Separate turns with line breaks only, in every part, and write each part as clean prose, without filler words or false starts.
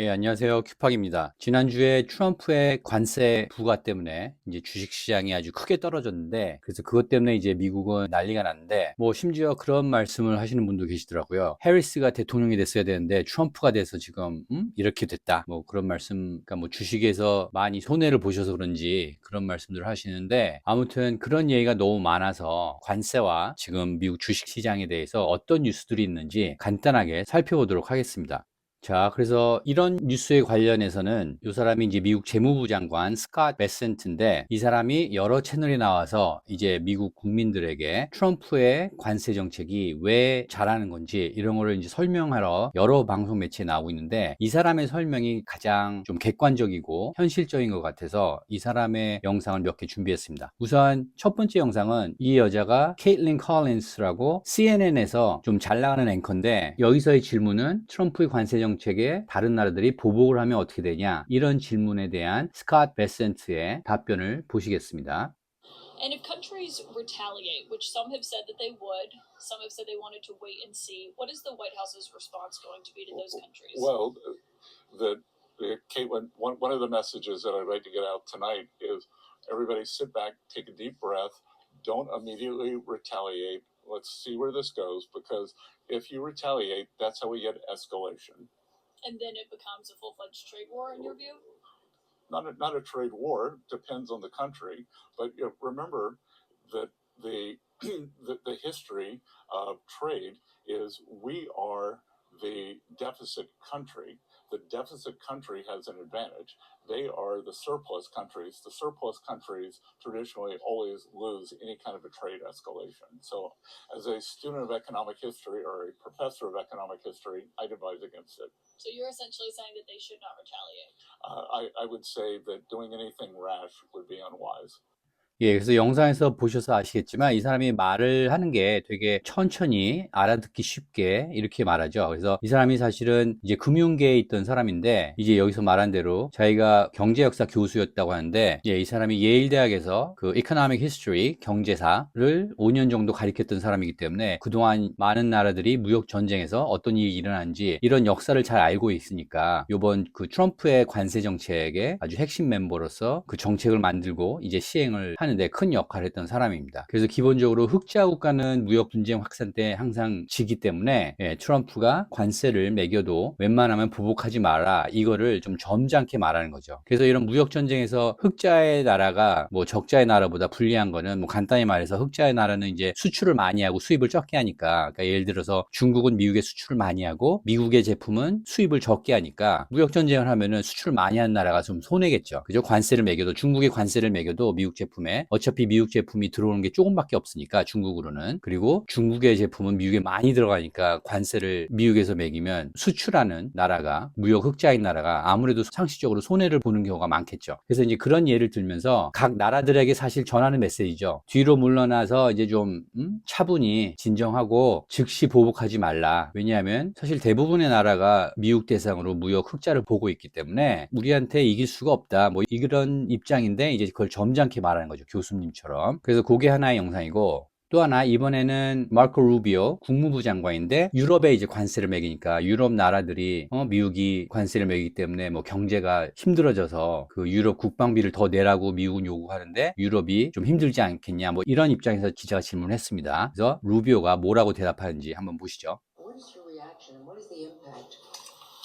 예, 안녕하세요. 큐팍입니다. 지난주에 트럼프의 관세 부과 때문에 이제 주식 시장이 아주 크게 떨어졌는데, 그래서 그것 때문에 이제 미국은 난리가 났는데, 뭐 심지어 그런 말씀을 하시는 분도 계시더라고요. 해리스가 대통령이 됐어야 되는데 트럼프가 돼서 지금 이렇게 됐다. 뭐 그런 말씀, 그러니까 뭐 주식에서 많이 손해를 보셔서 그런지 그런 말씀들을 하시는데, 아무튼 그런 얘기가 너무 많아서 관세와 지금 미국 주식 시장에 대해서 어떤 뉴스들이 있는지 간단하게 살펴보도록 하겠습니다. 자, 그래서 이런 뉴스에 관련해서는 이 사람이 이제 미국 재무부 장관 스캇 베센트인데 이 사람이 여러 채널에 나와서 이제 미국 국민들에게 트럼프의 관세 정책이 왜 잘하는 건지 이런 거를 이제 설명하러 여러 방송 매체에 나오고 있는데 이 사람의 설명이 가장 좀 객관적이고 현실적인 것 같아서 이 사람의 영상을 몇 개 준비했습니다. 우선 첫 번째 영상은 이 여자가 케이틀린 컬린스라고 CNN에서 좀 잘 나가는 앵커인데 여기서의 질문은 트럼프의 관세 정책에 다른 나라들이 보복을 하면 어떻게 되냐 이런 질문에 대한 스캇 베센트의 답변을 보시겠습니다.
And if countries retaliate, which some have said that they would, some have said they wanted to wait and see, what is the White House's response going to be to those countries?
Well, Caitlin, one of the messages that I'd like to get out tonight is everybody sit back, take a deep breath, don't immediately retaliate. Let's see where this goes, because if you retaliate, that's how we get escalation.
And then it becomes a full-fledged trade war, in your view?
Not a trade war, depends on the country, but remember that the the history of trade is we are the deficit country. The deficit country has an advantage. They are the surplus countries. The surplus countries traditionally always lose any kind of a trade escalation. So, as a student of economic history or a professor of economic history, I'd advise against it.
So you're essentially saying that they should not retaliate.
I would say that doing anything rash would be unwise.
예, 그래서 영상에서 보셔서 아시겠지만 이 사람이 말을 하는 게 되게 천천히 알아듣기 쉽게 이렇게 말하죠. 그래서 이 사람이 사실은 이제 금융계에 있던 사람인데 이제 여기서 말한 대로 자기가 경제 역사 교수였다고 하는데 이 사람이 예일 대학에서 그 Economic History 경제사를 5년 정도 가르쳤던 사람이기 때문에 그동안 많은 나라들이 무역 전쟁에서 어떤 일이 일어났는지 이런 역사를 잘 알고 있으니까 요번 그 트럼프의 관세 정책의 아주 핵심 멤버로서 그 정책을 만들고 이제 시행을 하는데 큰 역할을 했던 사람입니다. 그래서 기본적으로 흑자 국가는 무역 분쟁 확산 때 항상 지기 때문에 트럼프가 관세를 매겨도 웬만하면 보복하지 마라 이거를 좀 점잖게 말하는 거죠. 그래서 이런 무역 전쟁에서 흑자의 나라가 뭐 적자의 나라보다 불리한 거는 뭐 간단히 말해서 흑자의 나라는 이제 수출을 많이 하고 수입을 적게 하니까 그러니까 예를 들어서 중국은 미국에 수출을 많이 하고 미국의 제품은 수입을 적게 하니까 무역 전쟁을 하면은 수출을 많이 한 나라가 좀 손해겠죠. 그죠? 관세를 매겨도 중국의 관세를 매겨도 미국 제품에 어차피 미국 제품이 들어오는 게 조금밖에 없으니까 중국으로는 그리고 중국의 제품은 미국에 많이 들어가니까 관세를 미국에서 매기면 수출하는 나라가 무역 흑자인 나라가 아무래도 상식적으로 손해를 보는 경우가 많겠죠. 그래서 이제 그런 예를 들면서 각 나라들에게 사실 전하는 메시지죠. 뒤로 물러나서 이제 좀 차분히 진정하고 즉시 보복하지 말라. 왜냐하면 사실 대부분의 나라가 미국 대상으로 무역 흑자를 보고 있기 때문에 우리한테 이길 수가 없다. 뭐 이런 입장인데 이제 그걸 점잖게 말하는 거죠. 교수님처럼. 그래서 그게 하나의 영상이고 또 하나 이번에는 마르코 루비오 국무부 장관인데 유럽에 이제 관세를 매기니까 유럽 나라들이 미국이 관세를 매기기 때문에 뭐 경제가 힘들어져서 그 유럽 국방비를 더 내라고 미국은 요구하는데 유럽이 좀 힘들지 않겠냐 뭐 이런 입장에서 기자가 질문을 했습니다. 그래서 루비오가 뭐라고 대답하는지 한번 보시죠.
What is your reaction and what is the impact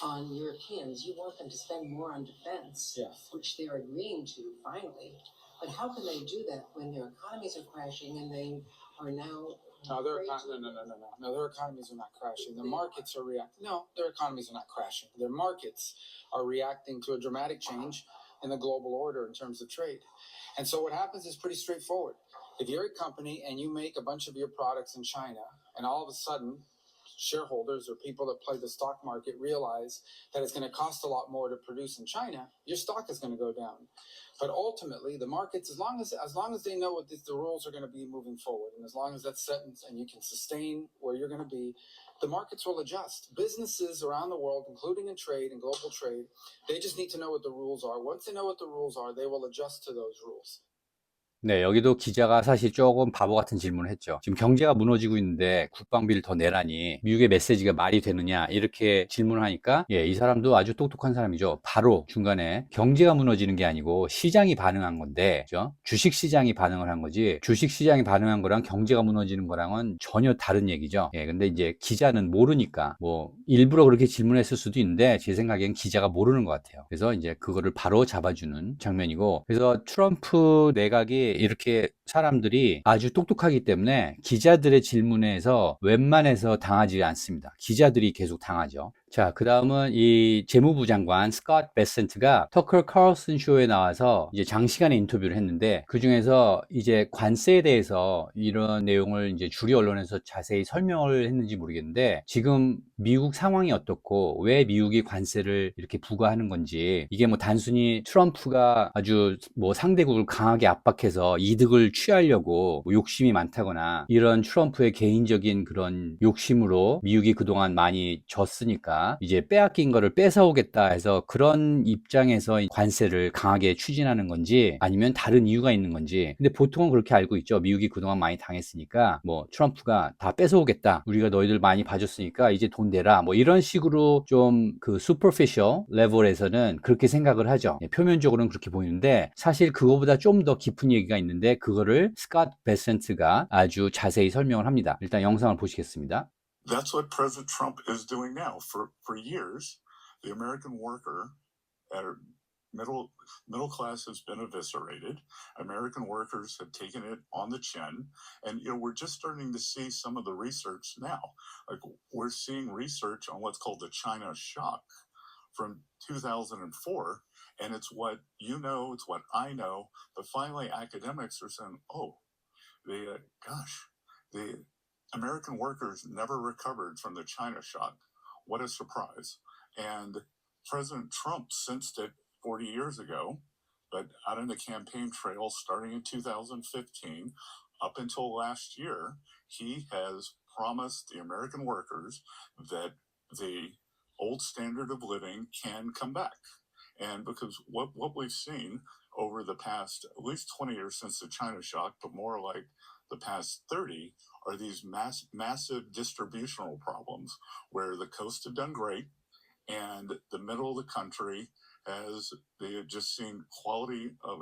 on Europeans? You want them to spend more on defense, yes, which they're agreeing to finally. But how can they do that when their economies are crashing and they are now?
No, their economies are not crashing. Their markets are reacting. No, their economies are not crashing. Their markets are reacting to a dramatic change in the global order in terms of trade. And so what happens is pretty straightforward. If you're a company and you make a bunch of your products in China, and all of a sudden shareholders or people that play the stock market realize that it's going to cost a lot more to produce in China, your stock is going to go down. But ultimately, the markets, as long as they know what the rules are going to be moving forward, and as long as that's set and you can sustain where you're going to be, the markets will adjust. Businesses around the world, including in trade and global trade, they just need to know what the rules are. Once they know what the rules are, they will adjust to those rules.
네, 여기도 기자가 사실 조금 바보 같은 질문을 했죠. 지금 경제가 무너지고 있는데 국방비를 더 내라니 미국의 메시지가 말이 되느냐 이렇게 질문을 하니까 예, 이 사람도 아주 똑똑한 사람이죠. 바로 중간에 경제가 무너지는 게 아니고 시장이 반응한 건데, 그죠? 주식 시장이 반응을 한 거지 주식 시장이 반응한 거랑 경제가 무너지는 거랑은 전혀 다른 얘기죠. 예, 근데 이제 기자는 모르니까 뭐 일부러 그렇게 질문했을 수도 있는데 제 생각엔 기자가 모르는 것 같아요. 그래서 이제 그거를 바로 잡아주는 장면이고, 그래서 트럼프 내각이 이렇게 사람들이 아주 똑똑하기 때문에 기자들의 질문에서 웬만해서 당하지 않습니다. 기자들이 계속 당하죠. 자, 그 다음은 이 재무부 장관 스콧 베센트가 터커 카를슨 쇼에 나와서 이제 장시간의 인터뷰를 했는데, 그 중에서 이제 관세에 대해서 이런 내용을 이제 주류 언론에서 자세히 설명을 했는지 모르겠는데, 지금 미국 상황이 어떻고 왜 미국이 관세를 이렇게 부과하는 건지, 이게 뭐 단순히 트럼프가 아주 뭐 상대국을 강하게 압박해서 이득을 취하려고 뭐 욕심이 많다거나 이런 트럼프의 개인적인 그런 욕심으로 미국이 그동안 많이 졌으니까 이제 빼앗긴 거를 뺏어오겠다 해서 그런 입장에서 관세를 강하게 추진하는 건지, 아니면 다른 이유가 있는 건지. 근데 보통은 그렇게 알고 있죠. 미국이 그동안 많이 당했으니까 뭐 트럼프가 다 뺏어오겠다, 우리가 너희들 많이 봐줬으니까 이제 돈 내라, 뭐 이런 식으로 좀 그 superficial level에서는 그렇게 생각을 하죠. 예, 표면적으로는 그렇게 보이는데 사실 그거보다 좀 더 깊은 얘기가 있는데, 그거를 스콧 베센트가 아주 자세히 설명을 합니다. 일단 영상을 보시겠습니다.
That's what President Trump is doing now. For years, the American worker at a middle class has been eviscerated. American workers have taken it on the chin, and we're just starting to see some of the research now. Like we're seeing research on what's called the China shock from 2004, and it's what you know, it's what I know, but finally academics are saying, oh, the American workers never recovered from the China shock. What a surprise. And President Trump sensed it 40 years ago, but out on the campaign trail starting in 2015 up until last year, he has promised the American workers that the old standard of living can come back. And because what we've seen over the past at least 20 years since the China shock, but more like the past 30, are these massive distributional problems where the coasts have done great and the middle of the country has they have just seen quality of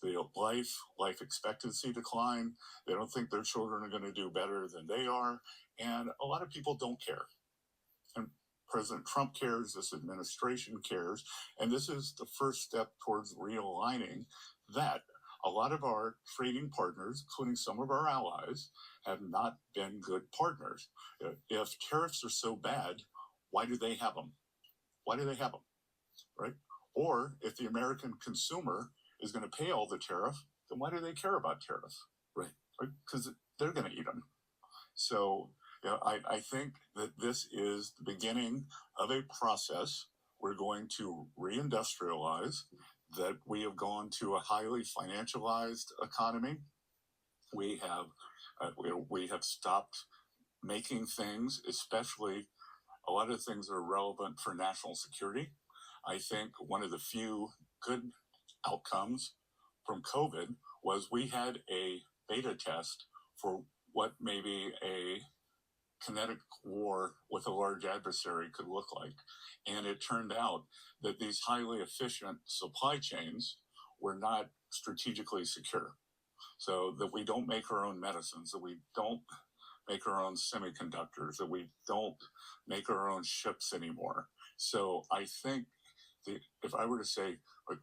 the life expectancy decline. They don't think their children are going to do better than they are, and a lot of people don't care. And President Trump cares, this administration cares, and this is the first step towards realigning that. A lot of our trading partners, including some of our allies, have not been good partners. If tariffs are so bad, why do they have them? Why do they have them? Right? Or if the American consumer is going to pay all the tariff, then why do they care about tariffs? Right? Because they're going to eat them. So I think that this is the beginning of a process. We're going to reindustrialize, that we have gone to a highly financialized economy. We have stopped making things, especially a lot of things that are relevant for national security. I think one of the few good outcomes from COVID was we had a beta test for what maybe a kinetic war with a large adversary could look like. And it turned out that these highly efficient supply chains were not strategically secure. So that we don't make our own medicines, that we don't make our own semiconductors, that we don't make our own ships anymore. So I think if I were to say, like,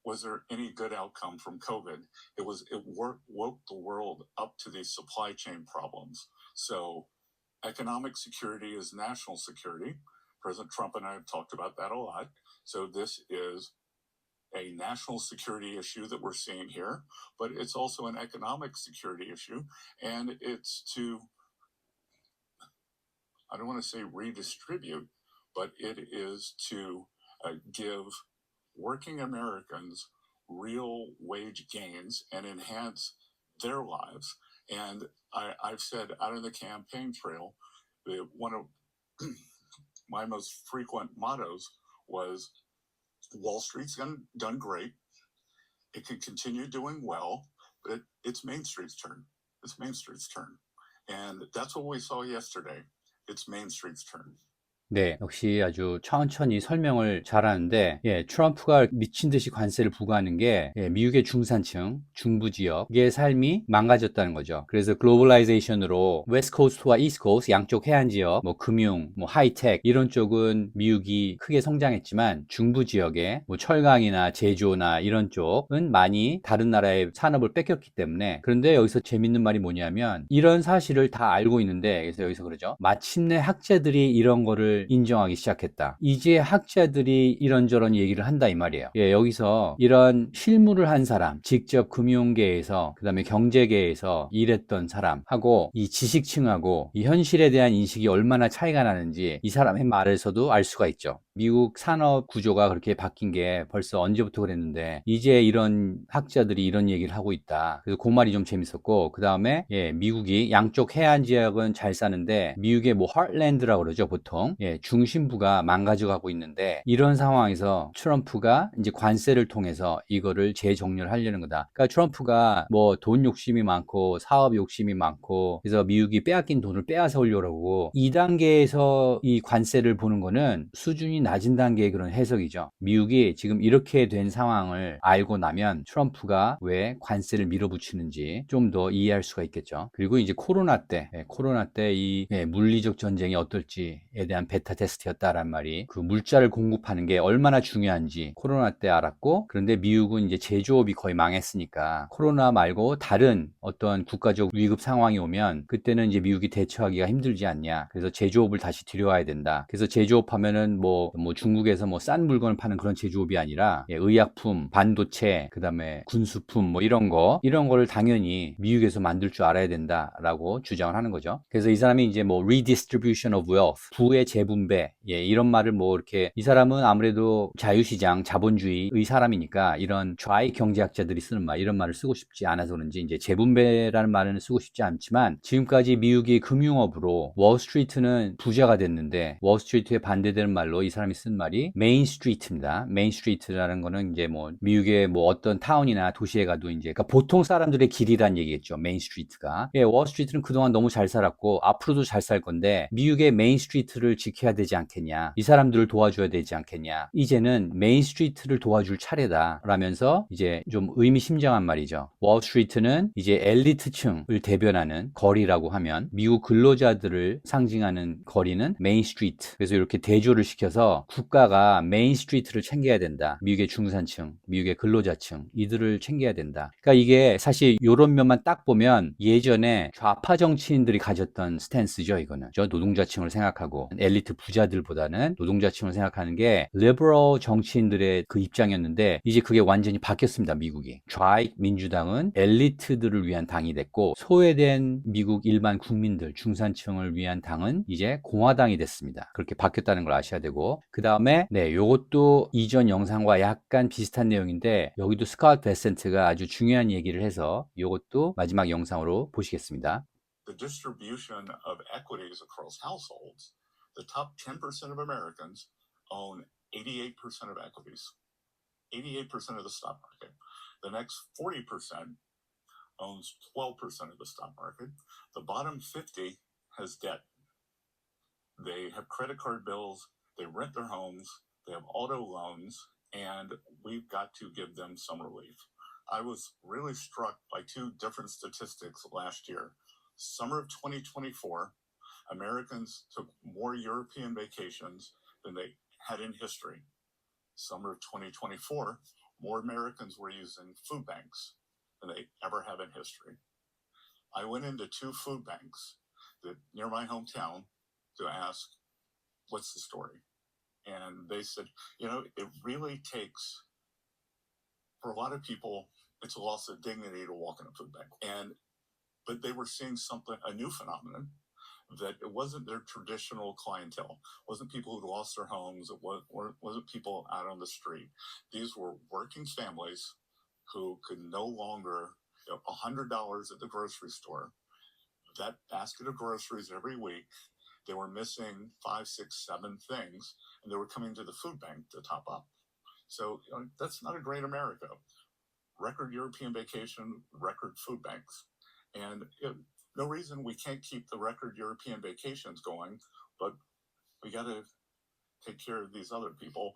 was there any good outcome from COVID? It woke the world up to these supply chain problems. So economic security is national security. President Trump and I have talked about that a lot. So this is a national security issue that we're seeing here, but it's also an economic security issue. And it's to, I don't want to say redistribute, but it is to give working Americans real wage gains and enhance their lives. And I've said out on the campaign trail, one of my most frequent mottos was Wall Street's done great. It can continue doing well, But it's Main Street's turn. It's Main Street's turn. And that's what we saw yesterday. It's Main Street's turn.
네, 역시 아주 천천히 설명을 잘하는데, 예, 트럼프가 미친 듯이 관세를 부과하는 게, 예, 미국의 중산층, 중부 지역의 삶이 망가졌다는 거죠. 그래서 글로벌라이제이션으로 웨스트 코스트와 이스트 코스트 양쪽 해안 지역, 뭐 금융, 뭐 하이텍 이런 쪽은 미국이 크게 성장했지만 중부 지역에 뭐 철강이나 제조나 이런 쪽은 많이 다른 나라의 산업을 뺏겼기 때문에, 그런데 여기서 재밌는 말이 뭐냐면 이런 사실을 다 알고 있는데, 그래서 여기서 그러죠. 마침내 학자들이 이런 거를 인정하기 시작했다. 이제 학자들이 이런저런 얘기를 한다 이 말이에요. 예, 여기서 이런 실무를 한 사람, 직접 금융계에서 그다음에 경제계에서 일했던 사람하고 이 지식층하고 이 현실에 대한 인식이 얼마나 차이가 나는지 이 사람의 말에서도 알 수가 있죠. 미국 산업 구조가 그렇게 바뀐 게 벌써 언제부터 그랬는데 이제 이런 학자들이 이런 얘기를 하고 있다. 그래서 그 말이 좀 재밌었고, 그 다음에 예, 미국이 양쪽 해안 지역은 잘 사는데 미국의 뭐 하트랜드라고 그러죠 보통. 예, 중심부가 망가져가고 있는데 이런 상황에서 트럼프가 이제 관세를 통해서 이거를 재정렬 하려는 거다. 그러니까 트럼프가 뭐 돈 욕심이 많고 사업 욕심이 많고 그래서 미국이 빼앗긴 돈을 빼앗아 오려고 2단계에서 이 관세를 보는 거는 수준이 낮은 단계의 그런 해석이죠. 미국이 지금 이렇게 된 상황을 알고 나면 트럼프가 왜 관세를 밀어붙이는지 좀 더 이해할 수가 있겠죠. 그리고 이제 코로나 때 이 물리적 전쟁이 어떨지에 대한 베타 테스트였다란 말이, 그 물자를 공급하는 게 얼마나 중요한지 코로나 때 알았고, 그런데 미국은 이제 제조업이 거의 망했으니까 코로나 말고 다른 어떤 국가적 위급 상황이 오면 그때는 이제 미국이 대처하기가 힘들지 않냐. 그래서 제조업을 다시 들여와야 된다. 그래서 제조업 하면은 뭐 중국에서 뭐 싼 물건을 파는 그런 제조업이 아니라 예, 의약품, 반도체, 그다음에 군수품 뭐 이런 거를 당연히 미국에서 만들 줄 알아야 된다라고 주장을 하는 거죠. 그래서 이 사람이 이제 뭐 redistribution of wealth, 부의 재분배, 예, 이런 말을 뭐 이렇게, 이 사람은 아무래도 자유시장, 자본주의의 사람이니까 이런 좌익 경제학자들이 쓰는 말, 이런 말을 쓰고 싶지 않아서 그런지 이제 재분배라는 말은 쓰고 싶지 않지만, 지금까지 미국이 금융업으로 월스트리트는 부자가 됐는데 월스트리트에 반대되는 말로 이 사람이 쓴 말이 메인 스트리트입니다. 메인 스트리트라는 거는 이제 뭐 미국의 뭐 어떤 타운이나 도시에 가도 이제 그러니까 보통 사람들의 길이란 얘기겠죠. 메인 스트리트가. 예, 월스트리트는 그동안 너무 잘 살았고 앞으로도 잘 살 건데 미국의 메인 스트리트를 지켜야 되지 않겠냐. 이 사람들을 도와줘야 되지 않겠냐. 이제는 메인 스트리트를 도와줄 차례다. 라면서 이제 좀 의미심장한 말이죠. 월스트리트는 이제 엘리트층을 대변하는 거리라고 하면 미국 근로자들을 상징하는 거리는 메인 스트리트. 그래서 이렇게 대조를 시켜서 국가가 메인 스트리트를 챙겨야 된다. 미국의 중산층, 미국의 근로자층 이들을 챙겨야 된다. 그러니까 이게 사실 이런 면만 딱 보면 예전에 좌파 정치인들이 가졌던 스탠스죠. 이거는 저 노동자층을 생각하고 엘리트 부자들보다는 노동자층을 생각하는 게 리버럴 정치인들의 그 입장이었는데 이제 그게 완전히 바뀌었습니다. 미국이. 좌익 민주당은 엘리트들을 위한 당이 됐고 소외된 미국 일반 국민들, 중산층을 위한 당은 이제 공화당이 됐습니다. 그렇게 바뀌었다는 걸 아셔야 되고, 그 다음에 네, 요것도 이전 영상과 약간 비슷한 내용인데 여기도 스캇 베센트가 아주 중요한 얘기를 해서 요것도 마지막 영상으로 보시겠습니다.
The distribution of equities across households, the top 10% of Americans own 88% of equities, 88% of the stock market. The next 40% owns 12% of the stock market. The bottom 50 has debt. They have credit card bills, they rent their homes, they have auto loans, and we've got to give them some relief. I was really struck by two different statistics last year. Summer of 2024, Americans took more European vacations than they had in history. Summer of 2024, more Americans were using food banks than they ever have in history. I went into two food banks that near my hometown to ask, what's the story? And they said, it really takes, for a lot of people, it's a loss of dignity to walk in a food bank. But they were seeing a new phenomenon, that it wasn't their traditional clientele. It wasn't people who lost their homes. It wasn't people out on the street. These were working families who could no longer, $100 at the grocery store, that basket of groceries every week, they were missing 5, 6, 7 things, and they were coming to the food bank to top up. So that's not a great America. record European vacation, record food banks. And no reason we can't keep the record European vacations going, but we got to take care of these other people.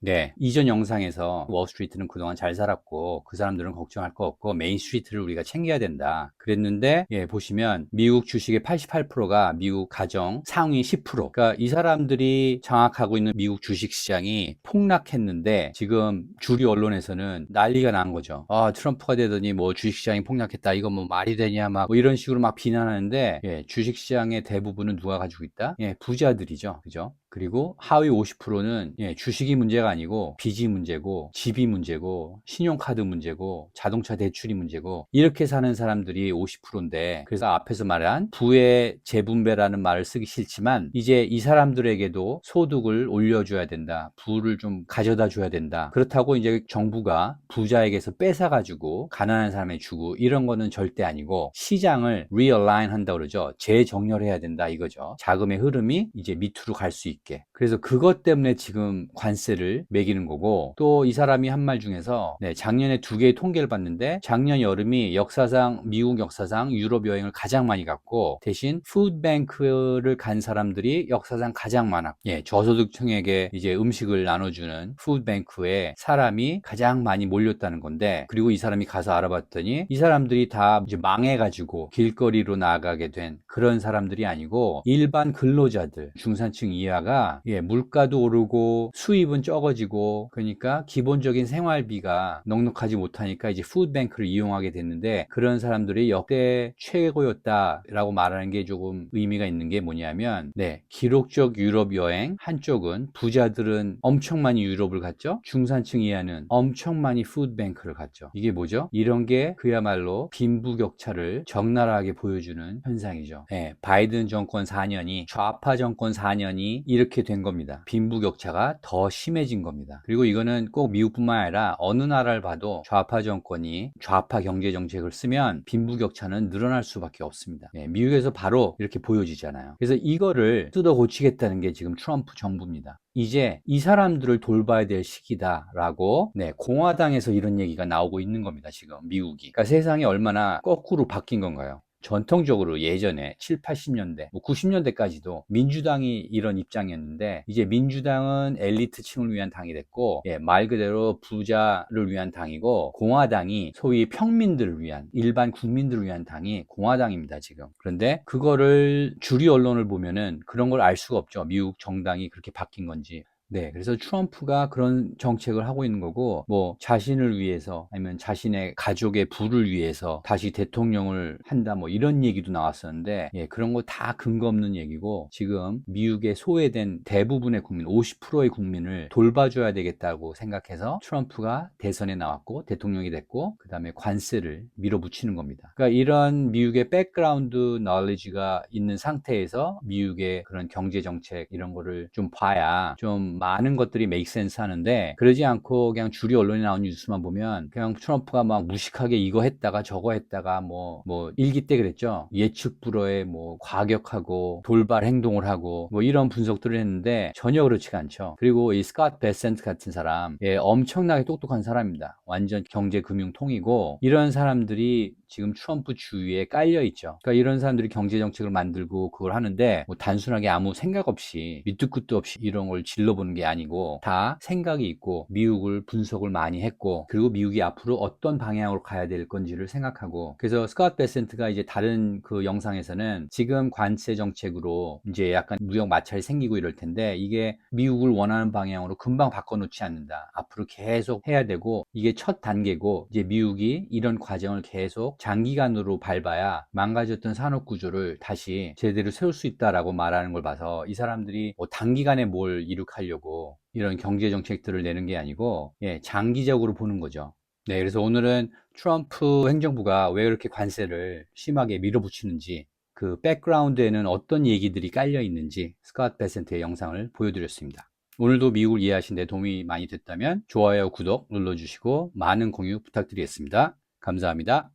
네, 이전 영상에서 월스트리트는 그동안 잘 살았고 그 사람들은 걱정할 거 없고 메인스트리트를 우리가 챙겨야 된다 그랬는데, 예, 보시면 미국 주식의 88%가 미국 가정 상위 10%, 그러니까 이 사람들이 장악하고 있는 미국 주식 시장이 폭락했는데 지금 주류 언론에서는 난리가 난 거죠. 아, 트럼프가 되더니 뭐 주식 시장이 폭락했다, 이거 뭐 말이 되냐, 막 뭐 이런 식으로 막 비난하는데, 예, 주식 시장의 대부분은 누가 가지고 있다? 예, 부자들이죠. 그죠? 그리고 하위 50%는 예, 주식이 문제가 아니고 빚이 문제고 집이 문제고 신용카드 문제고 자동차 대출이 문제고 이렇게 사는 사람들이 50%인데, 그래서 앞에서 말한 부의 재분배라는 말을 쓰기 싫지만 이제 이 사람들에게도 소득을 올려줘야 된다, 부를 좀 가져다 줘야 된다. 그렇다고 이제 정부가 부자에게서 뺏어가지고 가난한 사람에게 주고 이런 거는 절대 아니고 시장을 realign 한다고 그러죠. 재정렬해야 된다 이거죠. 자금의 흐름이 이제 밑으로 갈 수 있게. 그래서 그것 때문에 지금 관세를 매기는 거고, 또 이 사람이 한 말 중에서 네, 작년에 2개의 통계를 봤는데 작년 여름이 역사상 미국 역사상 유럽 여행을 가장 많이 갔고 대신 푸드뱅크를 간 사람들이 역사상 가장 많았고, 예, 저소득층에게 이제 음식을 나눠주는 푸드뱅크에 사람이 가장 많이 몰렸다는 건데, 그리고 이 사람이 가서 알아봤더니 이 사람들이 다 이제 망해가지고 길거리로 나가게 된 그런 사람들이 아니고 일반 근로자들, 중산층 이하가, 예, 물가도 오르고 수입은 적어지고 그러니까 기본적인 생활비가 넉넉하지 못하니까 이제 푸드뱅크를 이용하게 됐는데, 그런 사람들이 역대 최고였다라고 말하는 게 조금 의미가 있는 게 뭐냐면, 네, 기록적 유럽 여행 한쪽은 부자들은 엄청 많이 유럽을 갔죠. 중산층 이하는 엄청 많이 푸드뱅크를 갔죠. 이게 뭐죠? 이런 게 그야말로 빈부격차를 적나라하게 보여주는 현상이죠. 네, 바이든 정권 4년이 좌파 정권 4년이 이렇게 된 겁니다. 빈부격차가 더 심해진 겁니다. 그리고 이거는 꼭 미국뿐만 아니라 어느 나라를 봐도 좌파 정권이 좌파 경제 정책을 쓰면 빈부격차는 늘어날 수밖에 없습니다. 네, 미국에서 바로 이렇게 보여지잖아요. 그래서 이거를 뜯어 고치겠다는 게 지금 트럼프 정부입니다. 이제 이 사람들을 돌봐야 될 시기다라고, 네, 공화당에서 이런 얘기가 나오고 있는 겁니다. 지금 미국이. 그러니까 세상이 얼마나 거꾸로 바뀐 건가요? 전통적으로 예전에 7, 80년대, 뭐 90년대까지도 민주당이 이런 입장이었는데 이제 민주당은 엘리트층을 위한 당이 됐고, 예, 말 그대로 부자를 위한 당이고, 공화당이 소위 평민들을 위한, 일반 국민들을 위한 당이 공화당입니다 지금. 그런데 그거를 주류 언론을 보면은 그런 걸 알 수가 없죠. 미국 정당이 그렇게 바뀐 건지. 네, 그래서 트럼프가 그런 정책을 하고 있는 거고, 뭐 자신을 위해서 아니면 자신의 가족의 부를 위해서 다시 대통령을 한다, 뭐 이런 얘기도 나왔었는데, 예, 그런 거 다 근거 없는 얘기고, 지금 미국의 소외된 대부분의 국민, 50%의 국민을 돌봐줘야 되겠다고 생각해서 트럼프가 대선에 나왔고 대통령이 됐고, 그 다음에 관세를 밀어붙이는 겁니다. 그러니까 이런 미국의 백그라운드 knowledge가 있는 상태에서 미국의 그런 경제 정책 이런 거를 좀 봐야 좀 많은 것들이 make sense 하는데, 그러지 않고 그냥 주류 언론에 나온 뉴스만 보면 그냥 트럼프가 막 무식하게 이거 했다가 저거 했다가 뭐 일기 때 그랬죠. 예측 불허에 뭐 과격하고 돌발 행동을 하고 뭐 이런 분석들을 했는데 전혀 그렇지가 않죠. 그리고 이 스캇 베센트 같은 사람, 예, 엄청나게 똑똑한 사람입니다. 완전 경제 금융 통이고, 이런 사람들이 지금 트럼프 주위에 깔려 있죠. 그러니까 이런 사람들이 경제 정책을 만들고 그걸 하는데 뭐 단순하게 아무 생각 없이 밑도 끝도 없이 이런 걸 질러보는 게 아니고 다 생각이 있고 미국을 분석을 많이 했고, 그리고 미국이 앞으로 어떤 방향으로 가야 될 건지를 생각하고. 그래서 스캇 베센트가 이제 다른 그 영상에서는 지금 관세 정책으로 이제 약간 무역 마찰이 생기고 이럴 텐데 이게 미국을 원하는 방향으로 금방 바꿔놓지 않는다. 앞으로 계속 해야 되고 이게 첫 단계고, 이제 미국이 이런 과정을 계속 장기간으로 밟아야 망가졌던 산업 구조를 다시 제대로 세울 수 있다라고 말하는 걸 봐서 이 사람들이 뭐 단기간에 뭘 이룩하려고 이런 경제 정책들을 내는 게 아니고, 예, 장기적으로 보는 거죠. 네, 그래서 오늘은 트럼프 행정부가 왜 그렇게 관세를 심하게 밀어붙이는지, 그 백그라운드에는 어떤 얘기들이 깔려 있는지 스캇 베센트의 영상을 보여드렸습니다. 오늘도 미국을 이해하신 데 도움이 많이 됐다면 좋아요, 구독 눌러주시고 많은 공유 부탁드리겠습니다. 감사합니다.